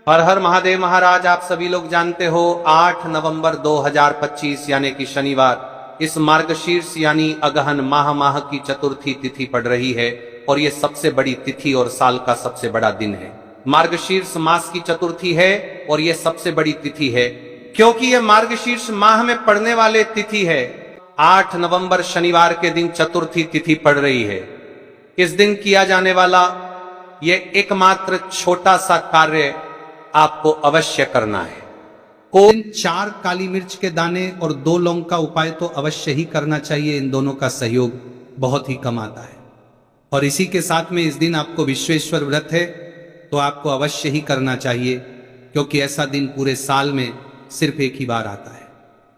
हर हर महादेव महाराज। आप सभी लोग जानते हो 8 नवंबर 2025 यानी कि शनिवार इस मार्गशीर्ष यानी अगहन माह की चतुर्थी तिथि पड़ रही है और ये सबसे बड़ी तिथि और साल का सबसे बड़ा दिन है। मार्गशीर्ष मास की चतुर्थी है और ये सबसे बड़ी तिथि है क्योंकि ये मार्गशीर्ष माह में पड़ने वाले तिथि है। 8 नवंबर शनिवार के दिन चतुर्थी तिथि पड़ रही है। इस दिन किया जाने वाला ये एकमात्र छोटा सा कार्य आपको अवश्य करना है। इन 4 काली मिर्च के दाने और 2 लौंग का उपाय तो अवश्य ही करना चाहिए। इन दोनों का सहयोग बहुत ही कम आता है और इसी के साथ में इस दिन आपको विश्वेश्वर व्रत है तो आपको अवश्य ही करना चाहिए क्योंकि ऐसा दिन पूरे साल में सिर्फ एक ही बार आता है।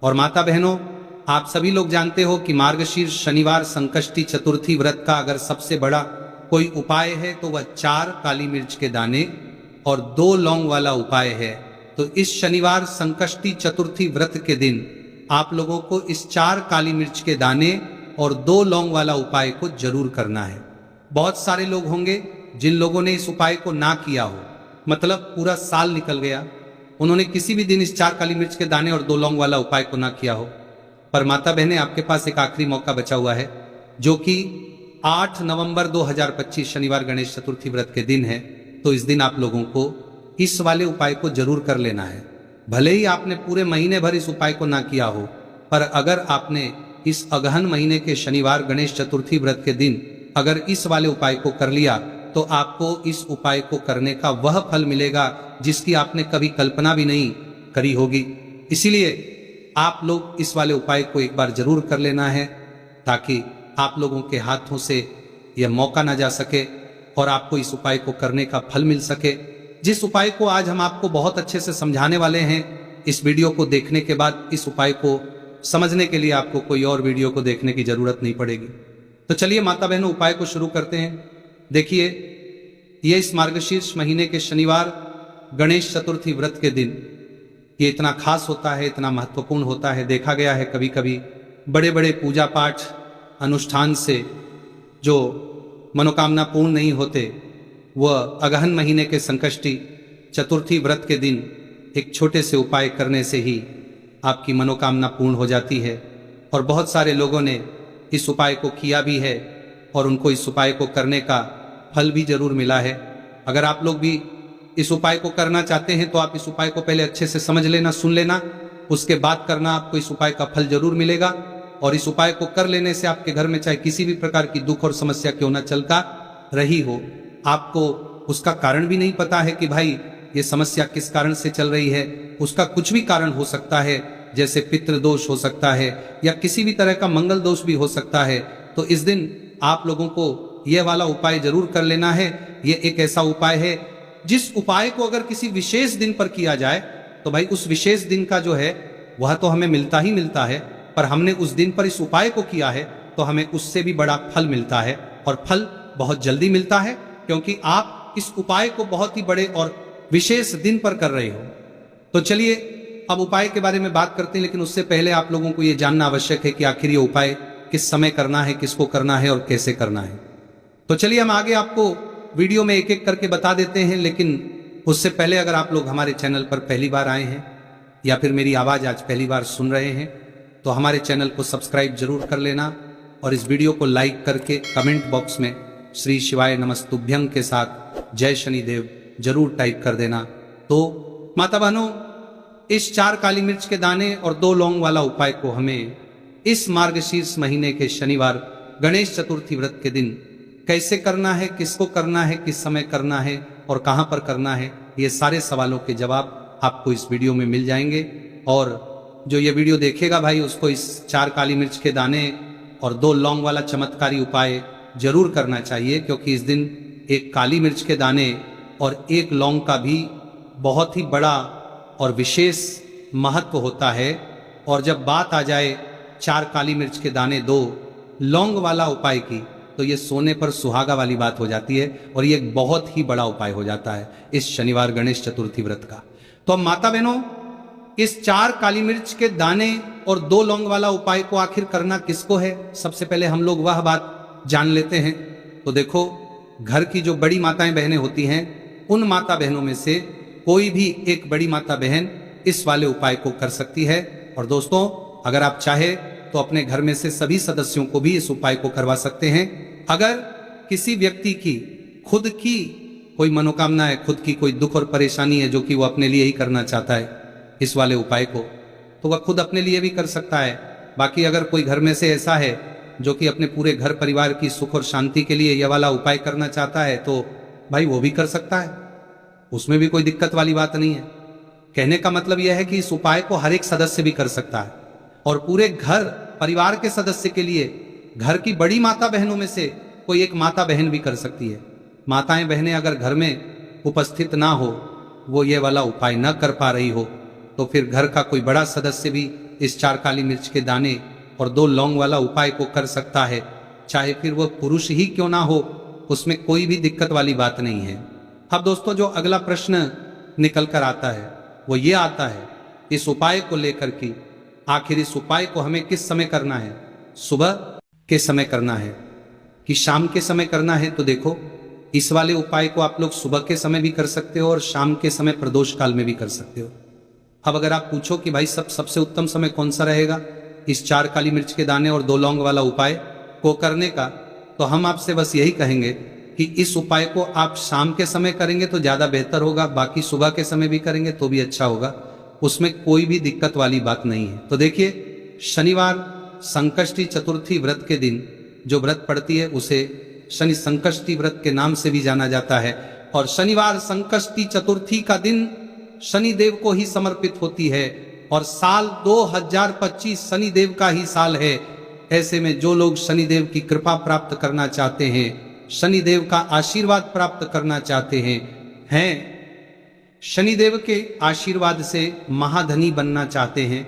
और माता बहनों, आप सभी लोग जानते हो कि मार्गशीर्ष शनिवार संकष्टी चतुर्थी व्रत का अगर सबसे बड़ा कोई उपाय है तो वह 4 काली मिर्च के दाने और 2 लौंग वाला उपाय है। तो इस शनिवार संकष्टी चतुर्थी व्रत के दिन आप लोगों को इस 4 काली मिर्च के दाने और 2 लौंग वाला उपाय को जरूर करना है। बहुत सारे लोग होंगे जिन लोगों ने इस उपाय को ना किया हो, मतलब पूरा साल निकल गया, उन्होंने किसी भी दिन इस 4 काली मिर्च के दाने और 2 लौंग वाला उपाय को ना किया हो। पर माता बहने, आपके पास एक आखिरी मौका बचा हुआ है जो कि 8 नवंबर 2025 शनिवार गणेश चतुर्थी व्रत के दिन है। तो इस दिन आप लोगों को इस वाले उपाय को जरूर कर लेना है। भले ही आपने पूरे महीने भर इस उपाय को ना किया हो, पर अगर आपने इस अगहन महीने के शनिवार गणेश चतुर्थी व्रत के दिन अगर इस वाले उपाय को कर लिया तो आपको इस उपाय को करने का वह फल मिलेगा जिसकी आपने कभी कल्पना भी नहीं करी होगी। इसीलिए आप लोग इस वाले उपाय को एक बार जरूर कर लेना है ताकि आप लोगों के हाथों से यह मौका ना जा सके और आपको इस उपाय को करने का फल मिल सके। जिस उपाय को आज हम आपको बहुत अच्छे से समझाने वाले हैं, इस वीडियो को देखने के बाद इस उपाय को समझने के लिए आपको कोई और वीडियो को देखने की जरूरत नहीं पड़ेगी। तो चलिए माता बहनों, उपाय को शुरू करते हैं। देखिए, ये इस मार्गशीर्ष महीने के शनिवार गणेश चतुर्थी व्रत के दिन ये इतना खास होता है, इतना महत्वपूर्ण होता है। देखा गया है कभी कभी बड़े बड़े पूजा पाठ अनुष्ठान से जो मनोकामना पूर्ण नहीं होते, वह अगहन महीने के संकष्टी चतुर्थी व्रत के दिन एक छोटे से उपाय करने से ही आपकी मनोकामना पूर्ण हो जाती है। और बहुत सारे लोगों ने इस उपाय को किया भी है और उनको इस उपाय को करने का फल भी जरूर मिला है। अगर आप लोग भी इस उपाय को करना चाहते हैं तो आप इस उपाय को पहले अच्छे से समझ लेना, सुन लेना, उसके बाद करना। आपको इस उपाय का फल जरूर मिलेगा और इस उपाय को कर लेने से आपके घर में चाहे किसी भी प्रकार की दुख और समस्या क्यों ना चलता रही हो, आपको उसका कारण भी नहीं पता है कि भाई ये समस्या किस कारण से चल रही है, उसका कुछ भी कारण हो सकता है, जैसे पितृ दोष हो सकता है या किसी भी तरह का मंगल दोष भी हो सकता है। तो इस दिन आप लोगों को यह वाला उपाय जरूर कर लेना है। ये एक ऐसा उपाय है जिस उपाय को अगर किसी विशेष दिन पर किया जाए तो भाई उस विशेष दिन का जो है वह तो हमें मिलता ही मिलता है, पर हमने उस दिन पर इस उपाय को किया है तो हमें उससे भी बड़ा फल मिलता है और फल बहुत जल्दी मिलता है क्योंकि आप इस उपाय को बहुत ही बड़े और विशेष दिन पर कर रहे हो। तो चलिए अब उपाय के बारे में बात करते हैं, लेकिन उससे पहले आप लोगों को यह जानना आवश्यक है कि आखिर ये उपाय किस समय करना है, किसको करना है और कैसे करना है। तो चलिए हम आगे आपको वीडियो में एक एक करके बता देते हैं, लेकिन उससे पहले अगर आप लोग हमारे चैनल पर पहली बार आए हैं या फिर मेरी आवाज आज पहली बार सुन रहे हैं तो हमारे चैनल को सब्सक्राइब जरूर कर लेना और इस वीडियो को लाइक करके कमेंट बॉक्स में श्री शिवाय नमस्तुभ्यं के साथ जय शनिदेव जरूर टाइप कर देना। तो माता बहनों, इस 4 काली मिर्च के दाने और 2 लौंग वाला उपाय को हमें इस मार्गशीर्ष महीने के शनिवार गणेश चतुर्थी व्रत के दिन कैसे करना है, किसको करना है, किस समय करना है और कहां पर करना है, ये सारे सवालों के जवाब आपको इस वीडियो में मिल जाएंगे। और जो ये वीडियो देखेगा भाई उसको इस 4 काली मिर्च के दाने और 2 लौंग वाला चमत्कारी उपाय जरूर करना चाहिए क्योंकि इस दिन एक काली मिर्च के दाने और 1 लौंग का भी बहुत ही बड़ा और विशेष महत्व होता है। और जब बात आ जाए 4 काली मिर्च के दाने 2 लौंग वाला उपाय की तो ये सोने पर सुहागा वाली बात हो जाती है और ये एक बहुत ही बड़ा उपाय हो जाता है इस शनिवार गणेश चतुर्थी व्रत का। तो अब माता बहनों, इस 4 काली मिर्च के दाने और 2 लौंग वाला उपाय को आखिर करना किसको है, सबसे पहले हम लोग वह बात जान लेते हैं। तो देखो, घर की जो बड़ी माताएं बहनें होती हैं उन माता बहनों में से कोई भी एक बड़ी माता बहन इस वाले उपाय को कर सकती है। और दोस्तों, अगर आप चाहे तो अपने घर में से सभी सदस्यों को भी इस उपाय को करवा सकते हैं। अगर किसी व्यक्ति की खुद की कोई मनोकामना है, खुद की कोई दुख और परेशानी है जो कि वो अपने लिए ही करना चाहता है इस वाले उपाय को, तो वह खुद अपने लिए भी कर सकता है। बाकी अगर कोई घर में से ऐसा है जो कि अपने पूरे घर परिवार की सुख और शांति के लिए यह वाला उपाय करना चाहता है, तो भाई वो भी कर सकता है, उसमें भी कोई दिक्कत वाली बात नहीं है। कहने का मतलब यह है कि इस उपाय को हर एक सदस्य भी कर सकता है और पूरे घर परिवार के सदस्य के लिए घर की बड़ी माता बहनों में से कोई एक माता बहन भी कर सकती है। माताएं बहनें अगर घर में उपस्थित ना हो, वो ये वाला उपाय न कर पा रही हो, तो फिर घर का कोई बड़ा सदस्य भी इस 4 काली मिर्च के दाने और 2 लौंग वाला उपाय को कर सकता है, चाहे फिर वह पुरुष ही क्यों ना हो, उसमें कोई भी दिक्कत वाली बात नहीं है। अब दोस्तों, जो अगला प्रश्न निकल कर आता है वो ये आता है इस उपाय को लेकर कि आखिर इस उपाय को हमें किस समय करना है, सुबह के समय करना है कि शाम के समय करना है। तो देखो, इस वाले उपाय को आप लोग सुबह के समय भी कर सकते हो और शाम के समय प्रदोष काल में भी कर सकते हो। अब अगर आप पूछो कि भाई सबसे उत्तम समय कौन सा रहेगा इस 4 काली मिर्च के दाने और 2 लौंग वाला उपाय को करने का, तो हम आपसे बस यही कहेंगे कि इस उपाय को आप शाम के समय करेंगे तो ज्यादा बेहतर होगा, बाकी सुबह के समय भी करेंगे तो भी अच्छा होगा, उसमें कोई भी दिक्कत वाली बात नहीं है। तो देखिए, शनिवार संकष्टी चतुर्थी व्रत के दिन जो व्रत पड़ती है उसे शनि संकष्टी व्रत के नाम से भी जाना जाता है, और शनिवार संकष्टी चतुर्थी का दिन शनिदेव को ही समर्पित होती है, और साल 2025 शनिदेव का ही साल है। ऐसे में जो लोग शनिदेव की कृपा प्राप्त करना चाहते हैं, शनिदेव का आशीर्वाद प्राप्त करना चाहते हैं, शनिदेव के आशीर्वाद से महाधनी बनना चाहते हैं,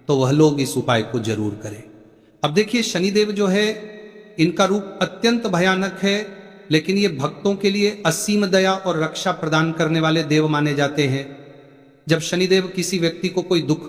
तो वह लोग इस उपाय को जरूर करें। अब देखिए, शनिदेव जो है इनका रूप अत्यंत भयानक है, लेकिन ये भक्तों के लिए असीम दया और रक्षा प्रदान करने वाले देव माने जाते हैं। जब शनिदेव किसी व्यक्ति को कोई दुख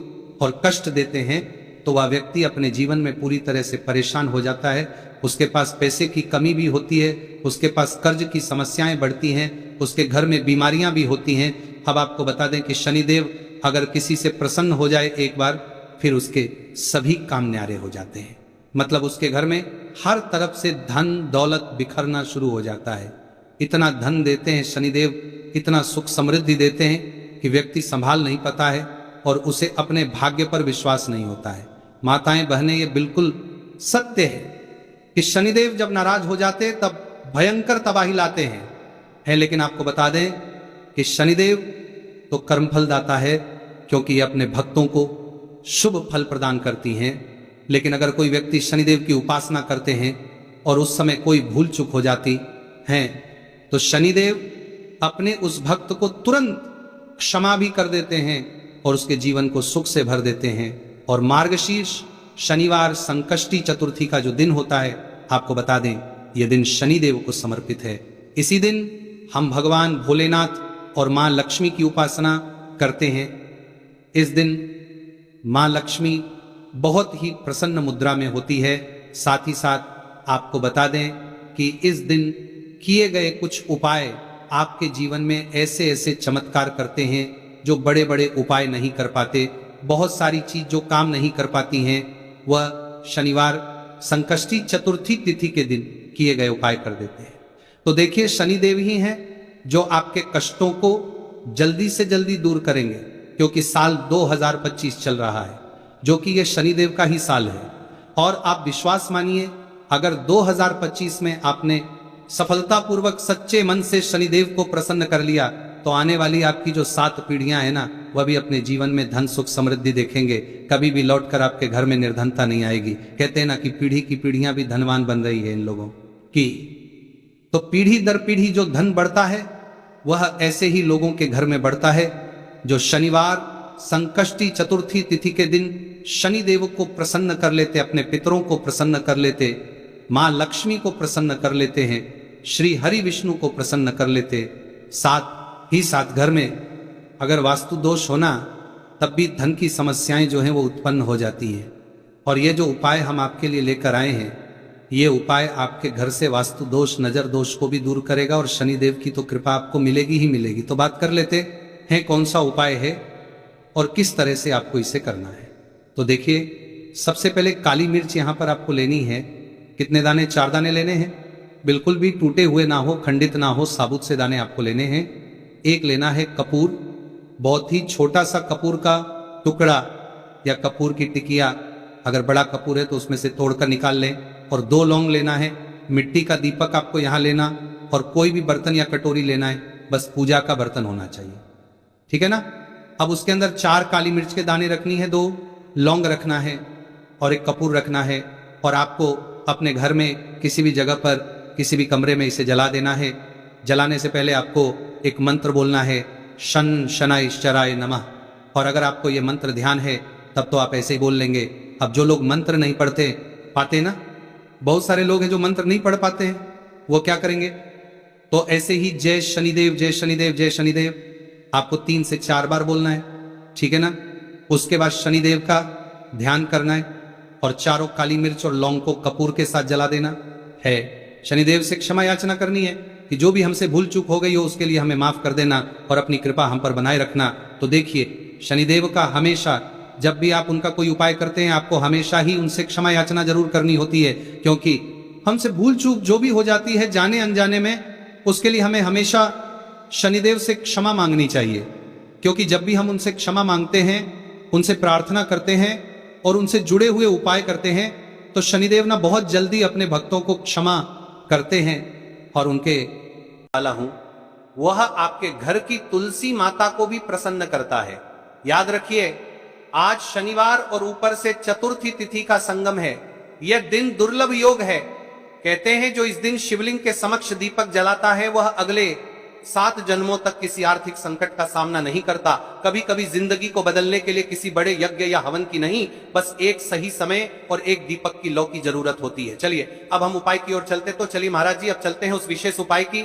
और कष्ट देते हैं तो वह व्यक्ति अपने जीवन में पूरी तरह से परेशान हो जाता है, उसके पास पैसे की कमी भी होती है, उसके पास कर्ज की समस्याएं बढ़ती हैं, उसके घर में बीमारियां भी होती हैं। अब आपको बता दें कि शनिदेव अगर किसी से प्रसन्न हो जाए एक बार, फिर उसके सभी काम न्यारे हो जाते हैं। मतलब उसके घर में हर तरफ से धन दौलत बिखरना शुरू हो जाता है। इतना धन देते हैं शनिदेव, इतना सुख समृद्धि देते हैं कि व्यक्ति संभाल नहीं पाता है और उसे अपने भाग्य पर विश्वास नहीं होता है। माताएं बहनें, ये बिल्कुल सत्य है कि शनिदेव जब नाराज हो जाते तब भयंकर तबाही लाते हैं। लेकिन आपको बता दें कि शनिदेव तो कर्मफल दाता है, क्योंकि ये अपने भक्तों को शुभ फल प्रदान करती हैं। लेकिन अगर कोई व्यक्ति शनिदेव की उपासना करते हैं और उस समय कोई भूल चूक हो जाती है, तो शनिदेव अपने उस भक्त को तुरंत क्षमा भी कर देते हैं और उसके जीवन को सुख से भर देते हैं। और मार्गशीर्ष शनिवार संकष्टी चतुर्थी का जो दिन होता है, आपको बता दें, यह दिन शनिदेव को समर्पित है। इसी दिन हम भगवान भोलेनाथ और मां लक्ष्मी की उपासना करते हैं। इस दिन मां लक्ष्मी बहुत ही प्रसन्न मुद्रा में होती है। साथ ही साथ आपको बता दें कि इस दिन किए गए कुछ उपाय आपके जीवन में ऐसे ऐसे चमत्कार करते हैं जो बड़े बड़े उपाय नहीं कर पाते। बहुत सारी चीज जो काम नहीं कर पाती हैं, वह शनिवार संकष्टी चतुर्थी तिथि के दिन किए गए उपाय कर देते हैं। तो देखिए, शनिदेव ही हैं जो आपके कष्टों को जल्दी से जल्दी दूर करेंगे, क्योंकि साल 2025 चल रहा है, जो कि ये शनिदेव का ही साल है। और आप विश्वास मानिए, अगर 2025 में आपने सफलतापूर्वक सच्चे मन से शनिदेव को प्रसन्न कर लिया, तो आने वाली आपकी जो 7 पीढ़ियां हैं ना, वह भी अपने जीवन में धन सुख समृद्धि देखेंगे। कभी भी लौटकर आपके घर में निर्धनता नहीं आएगी। कहते हैं ना कि पीढ़ी की पीढ़ियां भी धनवान बन रही है इन लोगों की। तो पीढ़ी दर पीढ़ी जो धन बढ़ता है, वह ऐसे ही लोगों के घर में बढ़ता है जो शनिवार संकष्टी चतुर्थी तिथि के दिन शनिदेव को प्रसन्न कर लेते, अपने पितरों को प्रसन्न कर लेते, मां लक्ष्मी को प्रसन्न कर लेते हैं, श्री हरि विष्णु को प्रसन्न कर लेते। साथ ही साथ घर में अगर वास्तु दोष होना, तब भी धन की समस्याएं जो हैं वो उत्पन्न हो जाती हैं। और ये जो उपाय हम आपके लिए लेकर आए हैं, ये उपाय आपके घर से वास्तु दोष नजर दोष को भी दूर करेगा और शनिदेव की तो कृपा आपको मिलेगी ही मिलेगी। तो बात कर लेते हैं, कौन सा उपाय है और किस तरह से आपको इसे करना है। तो देखिए, सबसे पहले काली मिर्च यहां पर आपको लेनी है। कितने दाने? 4 दाने लेने हैं। बिल्कुल भी टूटे हुए ना हो, खंडित ना हो, साबुत से दाने आपको लेने हैं। एक लेना है कपूर, बहुत ही छोटा सा कपूर का टुकड़ा या कपूर की टिकिया, अगर बड़ा कपूर है तो उसमें से तोड़कर निकाल लें। और 2 लौंग लेना है। मिट्टी का दीपक आपको यहां लेना, और कोई भी बर्तन या कटोरी लेना है, बस पूजा का बर्तन होना चाहिए, ठीक है ना। अब उसके अंदर 4 काली मिर्च के दाने रखनी है, 2 लौंग रखना है और एक कपूर रखना है। और आपको अपने घर में किसी भी जगह पर, किसी भी कमरे में इसे जला देना है। जलाने से पहले आपको एक मंत्र बोलना है, शन शनाय श्चराय नमः। और अगर आपको यह मंत्र ध्यान है तब तो आप ऐसे ही बोल लेंगे। अब जो लोग मंत्र नहीं पढ़ते पाते ना, बहुत सारे लोग हैं जो मंत्र नहीं पढ़ पाते हैं, वो क्या करेंगे? तो ऐसे ही जय शनिदेव, जय शनिदेव, जय शनिदेव आपको 3 से 4 बार बोलना है, ठीक है ना। उसके बाद शनिदेव का ध्यान करना है और चारों काली मिर्च और लौंग को कपूर के साथ जला देना है। शनिदेव से क्षमा याचना करनी है कि जो भी हमसे भूल चूक हो गई हो उसके लिए हमें माफ कर देना और अपनी कृपा हम पर बनाए रखना। तो देखिए, शनिदेव का हमेशा, जब भी आप उनका कोई उपाय करते हैं, आपको हमेशा ही उनसे क्षमा याचना जरूर करनी होती है, क्योंकि हमसे भूल चूक जो भी हो जाती है जाने अनजाने में, उसके लिए हमें हमेशा शनिदेव से क्षमा मांगनी चाहिए। क्योंकि जब भी हम उनसे क्षमा मांगते हैं, उनसे प्रार्थना करते हैं और उनसे जुड़े हुए उपाय करते हैं, तो शनिदेव ना बहुत जल्दी अपने भक्तों को क्षमा करते हैं और उनके वाला हूं, वह आपके घर की तुलसी माता को भी प्रसन्न करता है। याद रखिए, आज शनिवार और ऊपर से चतुर्थी तिथि का संगम है। यह दिन दुर्लभ योग है। कहते हैं जो इस दिन शिवलिंग के समक्ष दीपक जलाता है वह अगले 7 जन्मों तक किसी आर्थिक संकट का सामना नहीं करता। कभी कभी जिंदगी को बदलने के लिए किसी बड़े यज्ञ या हवन की नहीं, बस एक सही समय और एक दीपक की लौ की जरूरत होती है। चलिए अब हम उपाय की ओर चलते। तो चलिए महाराज जी, अब चलते हैं उस विशेष उपाय की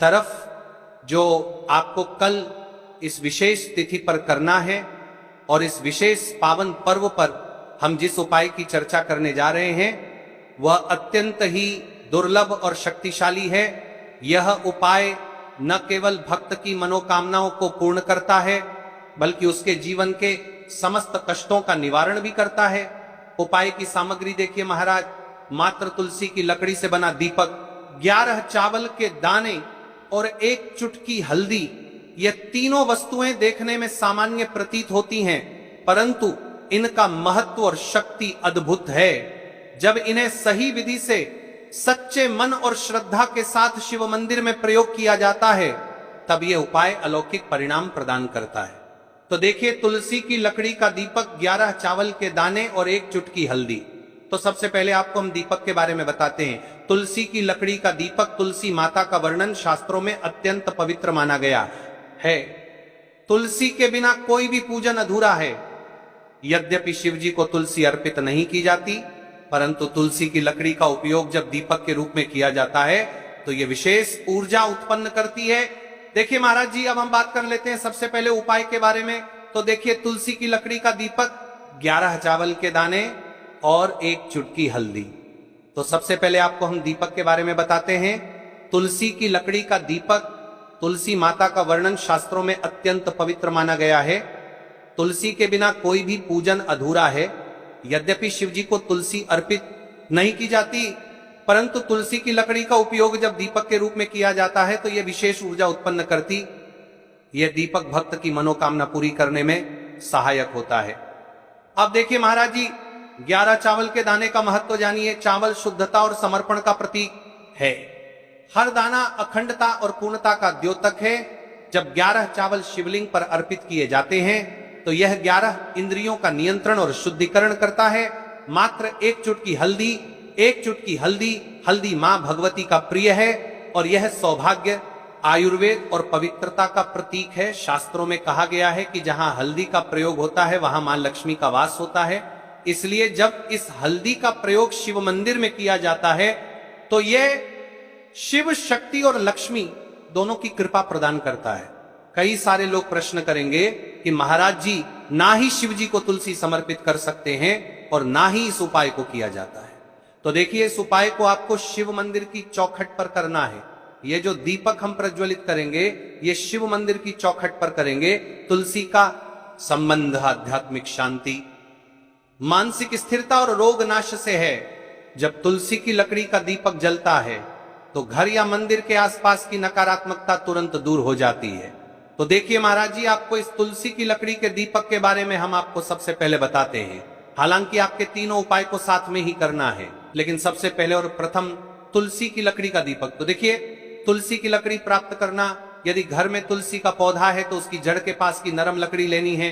तरफ जो आपको कल इस विशेष तिथि पर करना है। और इस विशेष पावन पर्व पर हम जिस उपाय की चर्चा करने जा रहे हैं वह अत्यंत ही दुर्लभ और शक्तिशाली है। यह उपाय न केवल भक्त की मनोकामनाओं को पूर्ण करता है, बल्कि उसके जीवन के समस्त कष्टों का निवारण भी करता है। उपाय की सामग्री देखिए महाराज, मात्र तुलसी की लकड़ी से बना दीपक, 11 चावल के दाने और 1 चुटकी हल्दी। ये तीनों वस्तुएं देखने में सामान्य प्रतीत होती हैं, परंतु इनका महत्व और शक्ति अद्भुत है। जब इन्हें सही विधि से सच्चे मन और श्रद्धा के साथ शिव मंदिर में प्रयोग किया जाता है, तब यह उपाय अलौकिक परिणाम प्रदान करता है। तो देखिए, तुलसी की लकड़ी का दीपक, 11 चावल के दाने और 1 चुटकी हल्दी। तो सबसे पहले आपको हम दीपक के बारे में बताते हैं। तुलसी की लकड़ी का दीपक, तुलसी माता का वर्णन शास्त्रों में अत्यंत पवित्र माना गया है। तुलसी के बिना कोई भी पूजन अधूरा है। यद्यपि शिव जी को तुलसी अर्पित नहीं की जाती, परंतु तुलसी की लकड़ी का उपयोग जब दीपक के रूप में किया जाता है तो यह विशेष ऊर्जा उत्पन्न करती है। देखिए महाराज जी, अब हम बात कर लेते हैं सबसे पहले उपाय के बारे में। तो देखिए, तुलसी की लकड़ी का दीपक, 11 चावल के दाने और 1 चुटकी हल्दी। तो सबसे पहले आपको हम दीपक के बारे में बताते हैं। तुलसी की लकड़ी का दीपक, तुलसी माता का वर्णन शास्त्रों में अत्यंत पवित्र माना गया है। तुलसी के बिना कोई भी पूजन अधूरा है। यद्यपि शिव जी को तुलसी अर्पित नहीं की जाती, परंतु तुलसी की लकड़ी का उपयोग जब दीपक के रूप में किया जाता है तो यह विशेष ऊर्जा उत्पन्न करती। यह दीपक भक्त की मनोकामना पूरी करने में सहायक होता है। अब देखिए महाराज जी, 11 चावल के दाने का महत्व जानिए। चावल शुद्धता और समर्पण का प्रतीक है। हर दाना अखंडता और पूर्णता का द्योतक है। जब 11 चावल शिवलिंग पर अर्पित किए जाते हैं तो यह 11 इंद्रियों का नियंत्रण और शुद्धिकरण करता है। मात्र 1 चुटकी हल्दी, 1 चुटकी हल्दी, हल्दी मां भगवती का प्रिय है और यह सौभाग्य, आयुर्वेद और पवित्रता का प्रतीक है। शास्त्रों में कहा गया है कि जहां हल्दी का प्रयोग होता है वहां मां लक्ष्मी का वास होता है। इसलिए जब इस हल्दी का प्रयोग शिव मंदिर में किया जाता है तो यह शिव शक्ति और लक्ष्मी दोनों की कृपा प्रदान करता है। कई सारे लोग प्रश्न करेंगे कि महाराज जी, ना ही शिव जी को तुलसी समर्पित कर सकते हैं और ना ही इस उपाय को किया जाता है। तो देखिए, इस उपाय को आपको शिव मंदिर की चौखट पर करना है। ये जो दीपक हम प्रज्वलित करेंगे ये शिव मंदिर की चौखट पर करेंगे। तुलसी का संबंध आध्यात्मिक शांति, मानसिक स्थिरता और रोग नाश से है। जब तुलसी की लकड़ी का दीपक जलता है तो घर या मंदिर के आसपास की नकारात्मकता तुरंत दूर हो जाती है। तो देखिए महाराज जी, आपको इस तुलसी की लकड़ी के दीपक के बारे में हम आपको सबसे पहले बताते हैं। हालांकि आपके तीनों उपाय को साथ में ही करना है, लेकिन सबसे पहले और प्रथम तुलसी की लकड़ी का दीपक। तो देखिए, तुलसी की लकड़ी प्राप्त करना, यदि घर में तुलसी का पौधा है तो उसकी जड़ के पास की नरम लकड़ी लेनी है।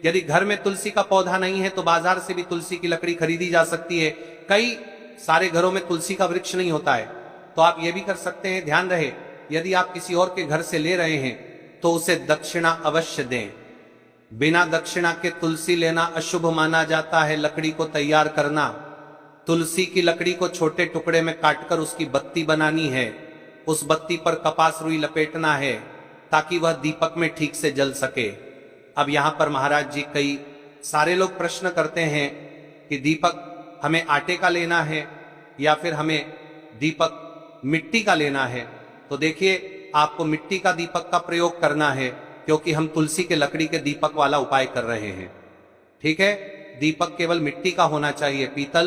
यदि घर में तुलसी का पौधा नहीं है तो बाजार से भी तुलसी की लकड़ी खरीदी जा सकती है। कई सारे घरों में तुलसी का वृक्ष नहीं होता है, तो आप ये भी कर सकते हैं। ध्यान रहे, यदि आप किसी और के घर से ले रहे हैं तो उसे दक्षिणा अवश्य दें। बिना दक्षिणा के तुलसी लेना अशुभ माना जाता है। लकड़ी को तैयार करना, तुलसी की लकड़ी को छोटे टुकड़े में काटकर उसकी बत्ती बनानी है। उस बत्ती पर कपास रुई लपेटना है ताकि वह दीपक में ठीक से जल सके। अब यहां पर महाराज जी, कई सारे लोग प्रश्न करते हैं कि दीपक हमें आटे का लेना है या फिर हमें दीपक मिट्टी का लेना है। तो देखिए, आपको मिट्टी का दीपक का प्रयोग करना है क्योंकि हम तुलसी के लकड़ी के दीपक वाला उपाय कर रहे हैं। ठीक है, दीपक केवल मिट्टी का होना चाहिए। पीतल,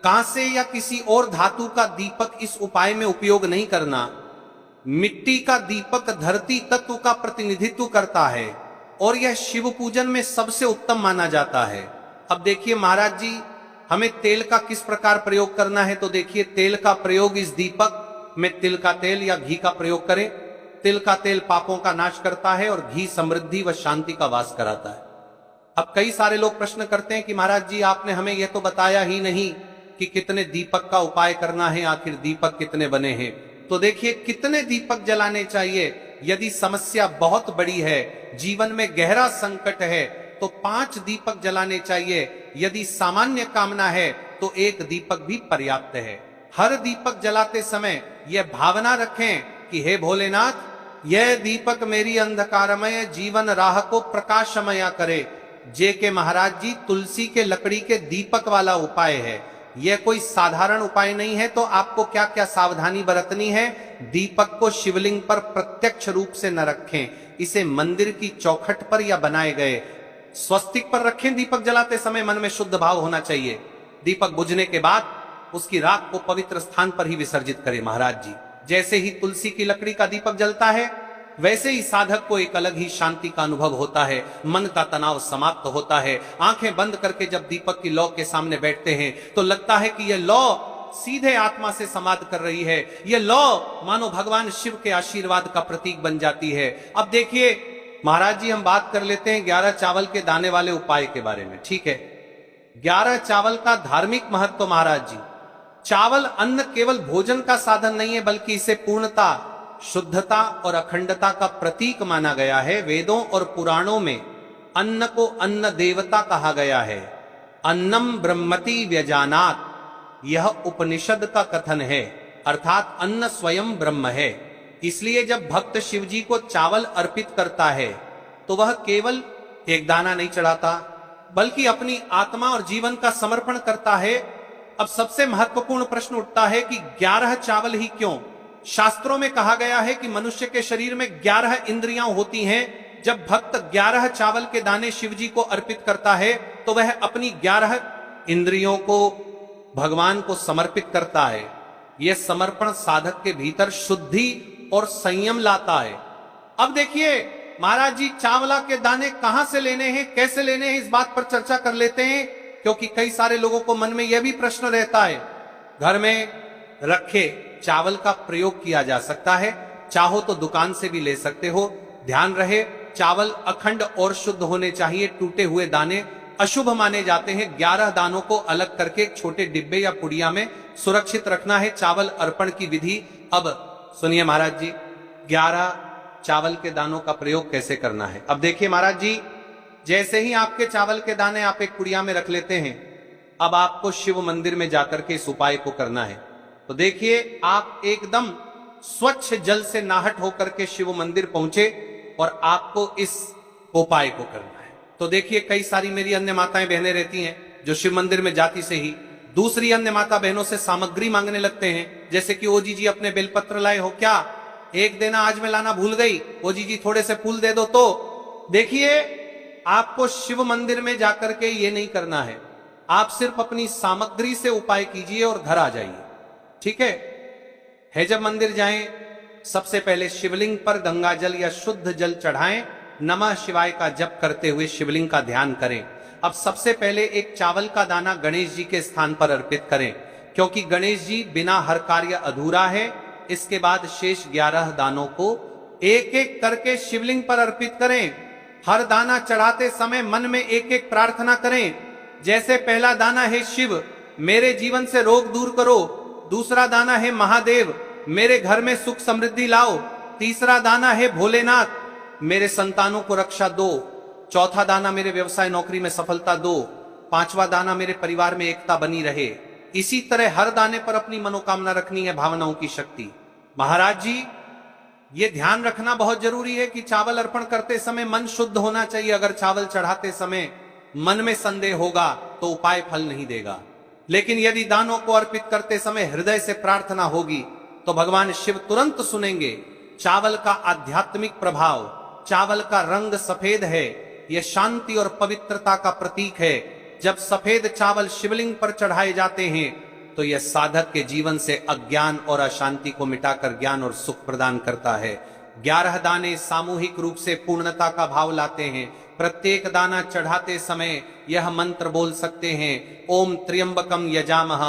कांसे या किसी और धातु का दीपक इस उपाय में उपयोग नहीं करना। मिट्टी का दीपक धरती तत्व का प्रतिनिधित्व करता है और यह शिव पूजन में सबसे उत्तम माना जाता है। अब देखिए महाराज जी, हमें तेल का किस प्रकार प्रयोग करना है। तो देखिए, तेल का प्रयोग इस दीपक में तिल का तेल या घी का प्रयोग करें। तिल का तेल पापों का नाश करता है और घी समृद्धि व शांति का वास कराता है। अब कई सारे लोग प्रश्न करते हैं कि महाराज जी, आपने हमें यह तो बताया ही नहीं कि कितने दीपक का उपाय करना है, आखिर दीपक कितने बने हैं। तो देखिए, कितने दीपक जलाने चाहिए। यदि समस्या बहुत बड़ी है, जीवन में गहरा संकट है, तो 5 दीपक जलाने चाहिए। यदि सामान्य कामना है तो 1 दीपक भी पर्याप्त है। हर दीपक जलाते समय यह भावना रखें कि हे भोलेनाथ, यह दीपक मेरी अंधकारमय जीवन राह को प्रकाशमय करे। जे के महाराज जी, तुलसी के लकड़ी के दीपक वाला उपाय है, यह कोई साधारण उपाय नहीं है। तो आपको क्या क्या सावधानी बरतनी है। दीपक को शिवलिंग पर प्रत्यक्ष रूप से न रखें, इसे मंदिर की चौखट पर या बनाए गए स्वस्तिक पर रखें। दीपक जलाते समय मन में शुद्ध भाव होना चाहिए। दीपक बुझने के बाद उसकी राख को पवित्र स्थान पर ही विसर्जित करें महाराज जी। जैसे ही तुलसी की लकड़ी का दीपक जलता है, वैसे ही साधक को एक अलग ही शांति का अनुभव होता है। मन का तनाव समाप्त होता है। आंखें बंद करके जब दीपक की लौ के सामने बैठते हैं तो लगता है कि यह लौ सीधे आत्मा से संवाद कर रही है। यह लौ मानो भगवान शिव के आशीर्वाद का प्रतीक बन जाती है। अब देखिए महाराज जी, हम बात कर लेते हैं 11 चावल के दाने वाले उपाय के बारे में। ठीक है, 11 चावल का धार्मिक महत्व। महाराज जी, चावल अन्न केवल भोजन का साधन नहीं है, बल्कि इसे पूर्णता, शुद्धता और अखंडता का प्रतीक माना गया है। वेदों और पुराणों में अन्न को अन्न देवता कहा गया है। अन्नम ब्रह्मति व्यजानात, यह उपनिषद का कथन है, अर्थात अन्न स्वयं ब्रह्म है। इसलिए जब भक्त शिव जी को चावल अर्पित करता है तो वह केवल एक दाना नहीं चढ़ाता, बल्कि अपनी आत्मा और जीवन का समर्पण करता है। अब सबसे महत्वपूर्ण प्रश्न उठता है कि 11 चावल ही क्यों। शास्त्रों में कहा गया है कि मनुष्य के शरीर में 11 इंद्रियां होती हैं। जब भक्त 11 चावल के दाने शिव जी को अर्पित करता है तो वह अपनी 11 इंद्रियों को भगवान को समर्पित करता है। यह समर्पण साधक के भीतर शुद्धि और संयम लाता है। अब देखिए महाराज जी, चावला के दाने कहां से लेने हैं, कैसे लेने हैं, इस बात पर चर्चा कर लेते हैं, क्योंकि कई सारे लोगों को मन में यह भी प्रश्न रहता है। घर में रखे चावल का प्रयोग किया जा सकता है, चाहो तो दुकान से भी ले सकते हो। ध्यान रहे, चावल अखंड और शुद्ध होने चाहिए। टूटे हुए दाने अशुभ माने जाते हैं। 11 दानों को अलग करके छोटे डिब्बे या पुड़िया में सुरक्षित रखना है। चावल अर्पण की विधि अब सुनिए महाराज जी, 11 चावल के दानों का प्रयोग कैसे करना है। अब देखिए महाराज जी, जैसे ही आपके चावल के दाने आप एक पुड़िया में रख लेते हैं, अब आपको शिव मंदिर में जाकर के इस उपाय को करना है। तो देखिए, आप एकदम स्वच्छ जल से नाहट होकर के शिव मंदिर पहुंचे और आपको इस उपाय को करना है। तो देखिए, कई सारी मेरी अन्य माताएं बहनें रहती हैं जो शिव मंदिर में जाती से ही दूसरी अन्य माता बहनों से सामग्री मांगने लगते हैं, जैसे कि ओ जी अपने बेलपत्र लाए हो क्या, एक देना आज मैं लाना भूल गई, वो जी थोड़े से फूल दे दो। तो देखिए, आपको शिव मंदिर में जाकर के ये नहीं करना है, आप सिर्फ अपनी सामग्री से उपाय कीजिए और घर आ जाइए। ठीक है जब मंदिर जाएं, सबसे पहले शिवलिंग पर गंगा जल या शुद्ध जल चढ़ाएं, नमः शिवाय का जप करते हुए शिवलिंग का ध्यान करें। अब सबसे पहले एक चावल का दाना गणेश जी के स्थान पर अर्पित करें, क्योंकि गणेश जी बिना हर कार्य अधूरा है। इसके बाद शेष 11 दानों को एक एक करके शिवलिंग पर अर्पित करें। हर दाना चढ़ाते समय मन में एक एक प्रार्थना करें, जैसे पहला दाना है शिव, मेरे जीवन से रोग दूर करो। दूसरा दाना है महादेव, मेरे घर में सुख समृद्धि लाओ। तीसरा दाना है भोलेनाथ, मेरे संतानों को रक्षा दो। चौथा दाना मेरे व्यवसाय नौकरी में सफलता दो। पांचवा दाना मेरे परिवार में एकता बनी रहे। इसी तरह हर दाने पर अपनी मनोकामना रखनी है, भावनाओं की शक्ति। महाराज जी, ये ध्यान रखना बहुत जरूरी है कि चावल अर्पण करते समय मन शुद्ध होना चाहिए। अगर चावल चढ़ाते समय मन में संदेह होगा तो उपाय फल नहीं देगा, लेकिन यदि दानों को अर्पित करते समय हृदय से प्रार्थना होगी तो भगवान शिव तुरंत सुनेंगे। चावल का आध्यात्मिक प्रभाव, चावल का रंग सफेद है, यह शांति और पवित्रता का प्रतीक है। जब सफेद चावल शिवलिंग पर चढ़ाए जाते हैं तो यह साधक के जीवन से अज्ञान और अशांति को मिटाकर ज्ञान और सुख प्रदान करता है। 11 दाने सामूहिक रूप से पूर्णता का भाव लाते हैं। प्रत्येक दाना चढ़ाते समय यह मंत्र बोल सकते हैं, ओम त्र्यंबकम यजामह